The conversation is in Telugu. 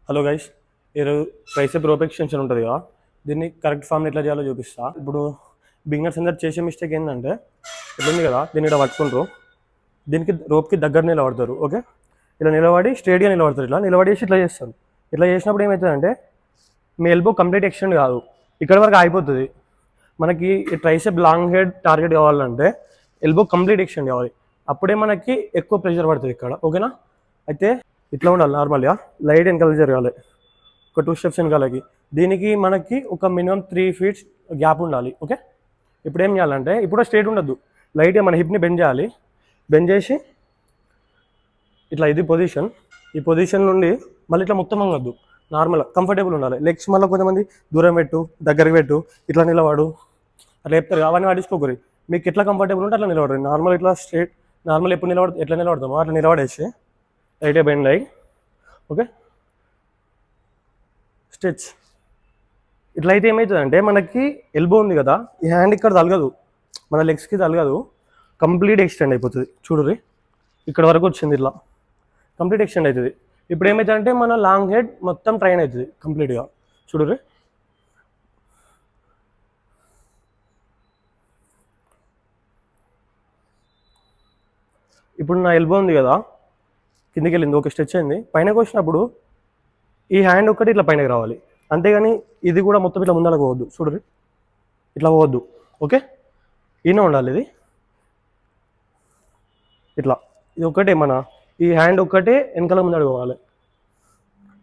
హలో గైస్, ఈరోజు ట్రైసెప్ రోప్ ఎక్స్టెన్షన్ ఉంటుంది కదా, దీన్ని కరెక్ట్ ఫామ్ని ఎట్లా చేయాలో చూపిస్తా. ఇప్పుడు బిగినర్స్ అందరు చేసే మిస్టేక్ ఏంటంటే, ఇట్లా ఉంది కదా, దీన్ని ఇలా పట్టుకుంటారు, దీనికి రోప్కి దగ్గర నిలబడతారు. ఓకే, ఇలా నిలబడి స్ట్రేట్గా నిలబడతారు, ఇట్లా నిలబడేసి ఇట్లా చేస్తారు. ఇట్లా చేసినప్పుడు ఏమవుతుందంటే మీ ఎల్బో కంప్లీట్ ఎక్స్టెండ్ కాదు, ఇక్కడ వరకు అయిపోతుంది. మనకి ట్రైసెప్ లాంగ్ హెడ్ టార్గెట్ కావాలంటే ఎల్బో కంప్లీట్ ఎక్స్టెండ్ కావాలి, అప్పుడే మనకి ఎక్కువ ప్రెషర్ పడుతుంది ఇక్కడ. ఓకేనా, అయితే ఇట్లా ఉండాలి నార్మల్గా, లైట్ వెనకాల జరగాలి, ఒక 2 స్టెప్స్ వెనకాలకి. దీనికి మనకి ఒక మినిమం 3 ఫీట్స్ గ్యాప్ ఉండాలి. ఓకే, ఇప్పుడు ఏం చేయాలంటే, ఇప్పుడు స్ట్రేట్ ఉండద్దు, లైట్గా మన హిప్ని బెండ్ చేయాలి. బెండ్ చేసి ఇట్లా ఇది పొజిషన్, ఈ పొజిషన్ నుండి మళ్ళీ ఇట్లా మొత్తం వంగద్దు, నార్మల్గా కంఫర్టబుల్ ఉండాలి. లెగ్స్ మళ్ళీ కొంతమంది దూరం పెట్టు, దగ్గరికి పెట్టు, ఇట్లా నిలబడు అట్లా చెప్తారు, అవన్నీ పట్టించుకోకరి. మీకు ఎట్లా కంఫర్టబుల్ ఉంటే అట్లా నిలబడరు. నార్మల్ ఇట్లా స్ట్రేట్, నార్మల్ ఎప్పుడు ఎట్లా నిలబడతామో అట్లా నిలబడేసి లైట్గా బెండ్ అయ్యి, ఓకే, స్ట్రెచ్. ఇట్లా అయితే ఏమవుతుందంటే మనకి ఎల్బో ఉంది కదా, ఈ హ్యాండ్ ఇక్కడ తలగదు, మన లెగ్స్కి తలగదు, కంప్లీట్ ఎక్స్టెండ్ అయిపోతుంది. చూడుర్రి, ఇక్కడ వరకు వచ్చింది, ఇట్లా కంప్లీట్ ఎక్స్టెండ్ అవుతుంది. ఇప్పుడు ఏమవుతుందంటే మన లాంగ్ హెడ్ మొత్తం ట్రైన్ అవుతుంది కంప్లీట్గా. చూడుర్రి, ఇప్పుడు నా ఎల్బో ఉంది కదా, కిందికి వెళ్ళింది, ఒక స్ట్రెచ్ అయింది. పైనకి వచ్చినప్పుడు ఈ హ్యాండ్ ఒక్కటి ఇట్లా పైనకి రావాలి, అంతేగాని ఇది కూడా మొత్తం ఇట్లా ముందరకు పోవద్దు. చూడరు, ఇట్లా పోవద్దు. ఓకే, ఈయన ఉండాలి, ఇది ఇట్లా, ఇది ఒక్కటే మన ఈ హ్యాండ్ ఒక్కటే వెనకాల ముందరకు పోవాలి.